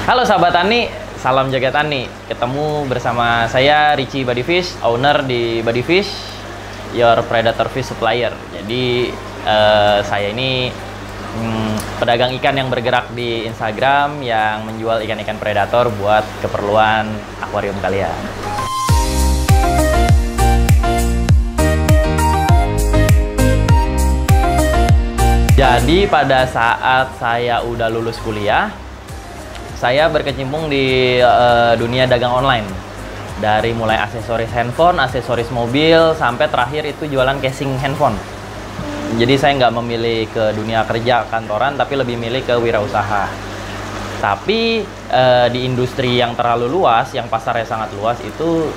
Halo sahabat tani, salam jaga tani. Ketemu bersama saya Richie Bodyfish, owner di Bodyfish, your predator fish supplier. Jadi saya ini pedagang ikan yang bergerak di Instagram yang menjual ikan-ikan predator buat keperluan akuarium kalian. Jadi pada saat saya udah lulus kuliah, saya berkecimpung di dunia dagang online. Dari mulai aksesoris handphone, aksesoris mobil, sampai terakhir itu jualan casing handphone. Jadi saya nggak memilih ke dunia kerja kantoran, tapi lebih milih ke wirausaha. Tapi di industri yang terlalu luas, yang pasarnya sangat luas, itu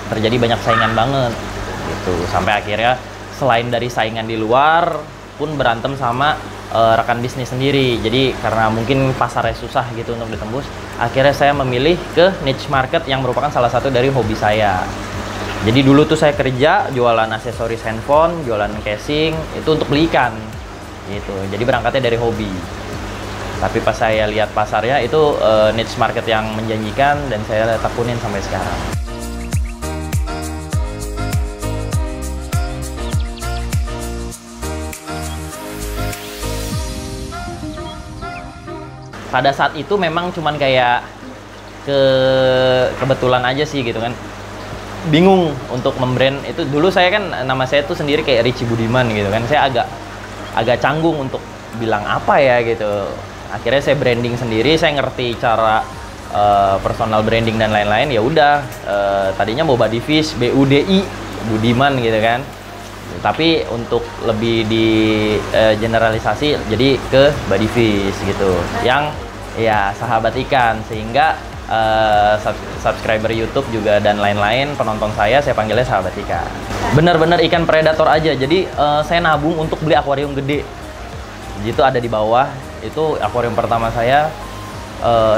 terjadi banyak saingan banget. Gitu. Sampai akhirnya selain dari saingan di luar, pun berantem sama rekan bisnis sendiri. Jadi karena mungkin pasarnya susah gitu untuk ditembus, akhirnya saya memilih ke niche market yang merupakan salah satu dari hobi saya. Jadi dulu tuh saya kerja jualan aksesoris handphone, jualan casing, itu untuk beli ikan gitu. Jadi berangkatnya dari hobi. Tapi pas saya lihat pasarnya itu niche market yang menjanjikan, dan saya tekunin sampai sekarang. Pada saat itu memang cuman kayak kebetulan aja sih gitu kan. Bingung untuk membrand itu. Dulu saya kan nama saya tuh sendiri kayak Richie Budiman gitu kan. Saya agak canggung untuk bilang apa ya gitu. Akhirnya saya branding sendiri, saya ngerti cara personal branding dan lain-lain. Ya udah, tadinya mau Bodyfish, BUDI, Budiman gitu kan. Tapi untuk lebih di generalisasi jadi ke Bodyfish gitu, yang ya sahabat ikan, sehingga subscriber YouTube juga dan lain-lain, penonton saya panggilnya sahabat ikan. Bener-bener ikan predator aja. Jadi saya nabung untuk beli akuarium gede. Gitu ada di bawah. Itu akuarium pertama saya,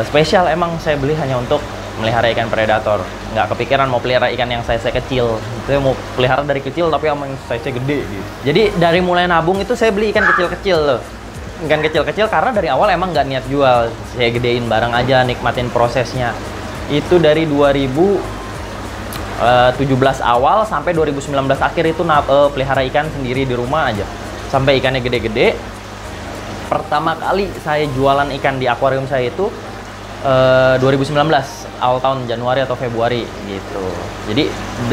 spesial emang saya beli hanya untuk melihara ikan predator. Nggak kepikiran mau pelihara ikan yang size kecil. Saya mau pelihara dari kecil tapi yang size gede gitu. Jadi dari mulai nabung itu saya beli ikan kecil-kecil loh. Ikan kecil-kecil karena dari awal emang nggak niat jual. Saya gedein barang aja, nikmatin prosesnya. Itu dari 2017 awal sampai 2019 akhir itu pelihara ikan sendiri di rumah aja. Sampai ikannya gede-gede. Pertama kali saya jualan ikan di akuarium saya itu 2019 awal tahun Januari atau Februari gitu. Jadi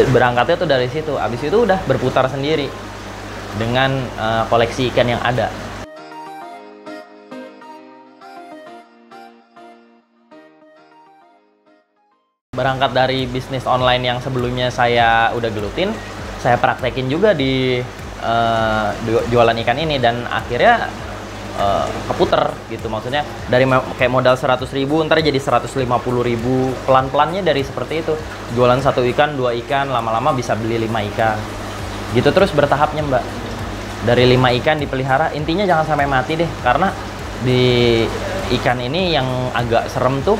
berangkatnya tuh dari situ. Abis itu udah berputar sendiri dengan koleksi ikan yang ada. Berangkat dari bisnis online yang sebelumnya saya udah gelutin, saya praktekin juga di jualan ikan ini, dan akhirnya keputer gitu. Maksudnya dari kayak modal 100.000 ntar jadi 150.000, pelan-pelannya dari seperti itu. Jualan 1 ikan, 2 ikan, lama-lama bisa beli 5 ikan gitu, terus bertahapnya mbak. Dari 5 ikan dipelihara, intinya jangan sampai mati deh. Karena di ikan ini yang agak serem tuh,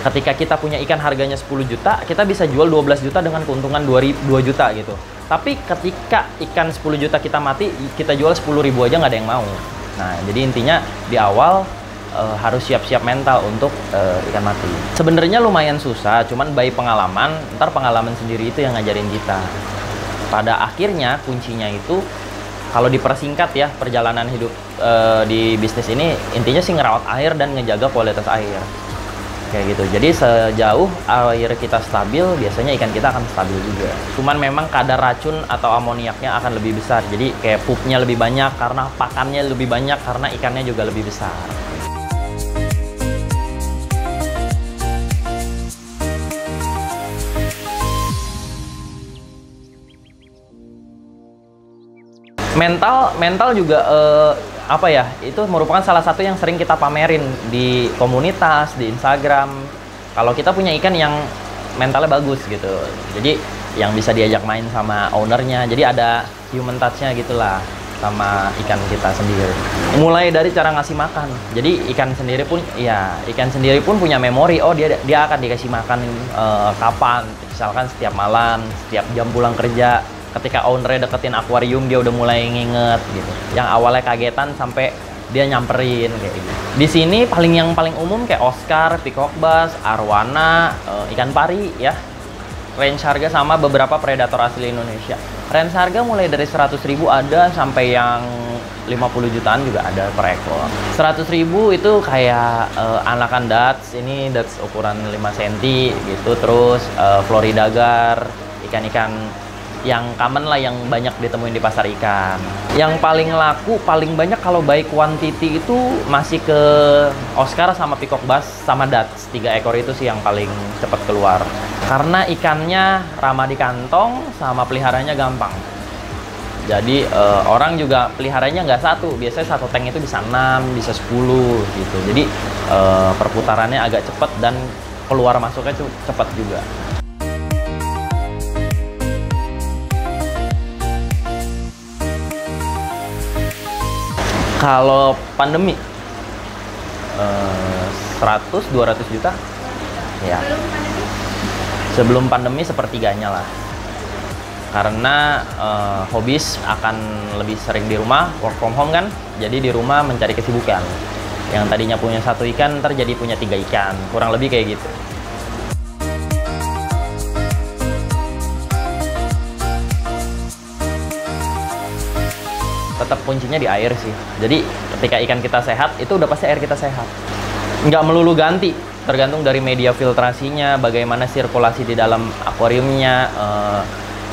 ketika kita punya ikan harganya 10 juta, kita bisa jual 12 juta dengan keuntungan 2 juta gitu. Tapi ketika ikan 10 juta kita mati, kita jual 10.000 aja nggak ada yang mau. Nah, jadi intinya di awal harus siap-siap mental untuk ikan mati. Sebenarnya lumayan susah, cuman by pengalaman, ntar pengalaman sendiri itu yang ngajarin kita. Pada akhirnya kuncinya itu, kalau dipersingkat ya, perjalanan hidup di bisnis ini, intinya sih ngerawat air dan ngejaga kualitas air. Kayak gitu. Jadi sejauh air kita stabil, biasanya ikan kita akan stabil juga. Cuman memang kadar racun atau amoniaknya akan lebih besar. Jadi kayak pupnya lebih banyak karena pakannya lebih banyak, karena ikannya juga lebih besar. Mental juga apa ya, itu merupakan salah satu yang sering kita pamerin di komunitas, di Instagram. Kalau kita punya ikan yang mentalnya bagus gitu, jadi yang bisa diajak main sama ownernya, jadi ada human touch-nya gitulah sama ikan kita sendiri. Mulai dari cara ngasih makan. Jadi ikan sendiri pun punya memori. Oh, dia akan dikasih makan kapan? Misalkan setiap malam, setiap jam pulang kerja. Ketika ownernya deketin akuarium, dia udah mulai nginget gitu. Yang awalnya kagetan sampai dia nyamperin kayak gitu. Di sini yang paling umum kayak Oscar, peacock bass, arwana, ikan pari ya. Range harga sama beberapa predator asli Indonesia. Range harga mulai dari 100.000 ada sampai yang 50 jutaan juga ada per ekor. 100.000 itu kayak anakan Dutch, ini Dutch ukuran 5 cm gitu. Terus Florida Gar, ikan-ikan yang common lah, yang banyak ditemuin di pasar ikan. Yang paling laku, paling banyak kalau baik quantity itu masih ke Oscar sama peacock bass sama Dutch. 3 ekor itu sih yang paling cepat keluar. Karena ikannya ramah di kantong sama peliharanya gampang. Jadi orang juga peliharanya nggak satu, biasanya satu tank itu bisa 6, bisa 10 gitu. Jadi perputarannya agak cepat dan keluar masuknya cepat juga. Kalau pandemi 100-200 juta ya. Sebelum pandemi sepertiganya lah. Karena hobis akan lebih sering di rumah, work from home kan. Jadi di rumah mencari kesibukan. Yang tadinya punya 1 ikan ntar jadi punya 3 ikan. Kurang lebih kayak gitu. Tetap kuncinya di air sih. Jadi ketika ikan kita sehat, itu udah pasti air kita sehat. Nggak melulu ganti, tergantung dari media filtrasinya, bagaimana sirkulasi di dalam akuariumnya,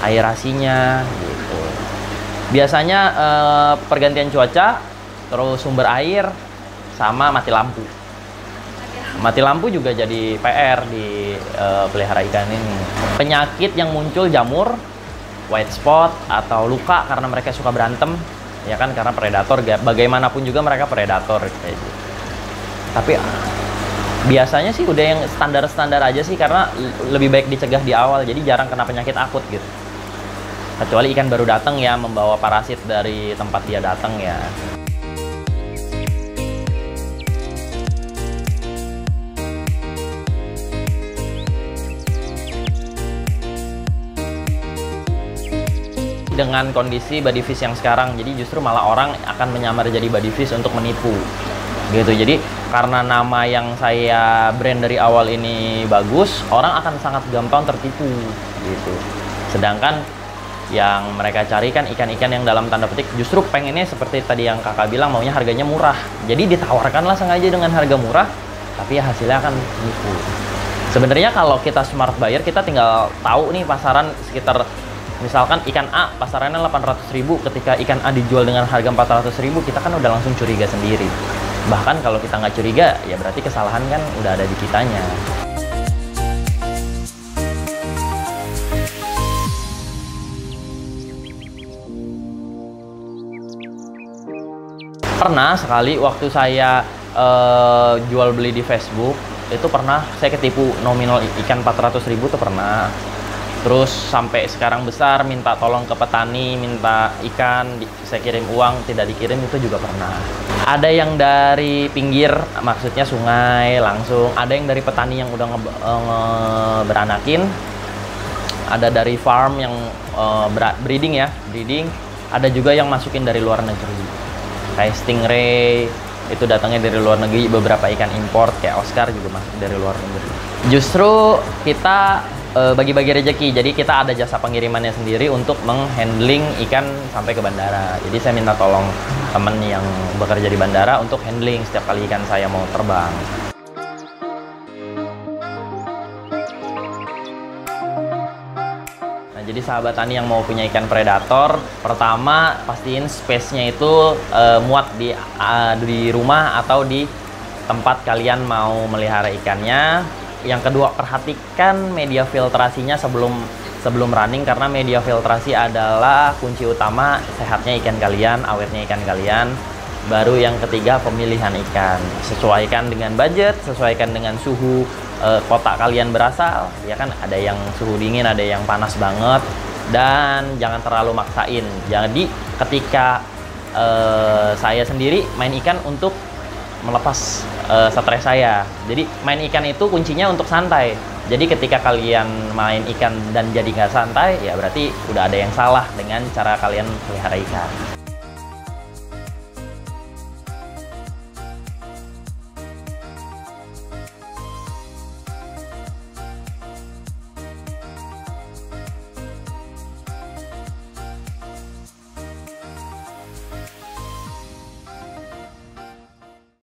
aerasinya gitu. Biasanya pergantian cuaca, terus sumber air, sama mati lampu. Mati lampu juga jadi PR di pelihara ikan ini. Penyakit yang muncul jamur, white spot, atau luka karena mereka suka berantem, ya kan, karena predator, bagaimanapun juga mereka predator kayak gitu. Tapi biasanya sih udah yang standar-standar aja sih, karena lebih baik dicegah di awal, jadi jarang kena penyakit akut gitu. Kecuali ikan baru datang ya, membawa parasit dari tempat dia datang ya. Dengan kondisi body fish yang sekarang, jadi justru malah orang akan menyamar jadi body fish untuk menipu gitu. Jadi karena nama yang saya brand dari awal ini bagus, orang akan sangat gampang tertipu gitu. Sedangkan yang mereka cari kan ikan-ikan yang dalam tanda petik justru pengennya seperti tadi yang kakak bilang, maunya harganya murah. Jadi ditawarkanlah sengaja dengan harga murah, tapi ya hasilnya akan menipu. Sebenarnya kalau kita smart buyer, kita tinggal tahu nih pasaran sekitar. Misalkan ikan A pasarannya 800.000, ketika ikan A dijual dengan harga 400.000, kita kan udah langsung curiga sendiri. Bahkan kalau kita nggak curiga, ya berarti kesalahan kan udah ada di kitanya. Pernah sekali waktu saya jual beli di Facebook, itu pernah saya ketipu nominal ikan 400.000 tuh pernah. Terus sampai sekarang besar, minta tolong ke petani, minta ikan, saya kirim uang, tidak dikirim, itu juga pernah. Ada yang dari pinggir, maksudnya sungai langsung. Ada yang dari petani yang udah beranakin. Ada dari farm yang breeding ya, breeding. Ada juga yang masukin dari luar negeri. Kayak stingray, itu datangnya dari luar negeri. Beberapa ikan import kayak Oscar juga masuk dari luar negeri. Justru kita bagi-bagi rezeki, jadi kita ada jasa pengirimannya sendiri untuk menghandling ikan sampai ke bandara. Jadi saya minta tolong temen yang bekerja di bandara untuk handling setiap kali ikan saya mau terbang. Nah, jadi sahabat tani yang mau punya ikan predator, pertama pastiin space-nya itu muat di rumah atau di tempat kalian mau melihara ikannya. Yang kedua, perhatikan media filtrasinya sebelum running, karena media filtrasi adalah kunci utama sehatnya ikan kalian, awetnya ikan kalian. Baru yang ketiga, pemilihan ikan. Sesuaikan dengan budget, sesuaikan dengan suhu kota kalian berasal. Ya kan, ada yang suhu dingin, ada yang panas banget, dan jangan terlalu maksain. Jadi ketika saya sendiri main ikan untuk melepas stres saya. Jadi main ikan itu kuncinya untuk santai. Jadi ketika kalian main ikan dan jadi nggak santai, ya berarti udah ada yang salah dengan cara kalian pelihara ikan.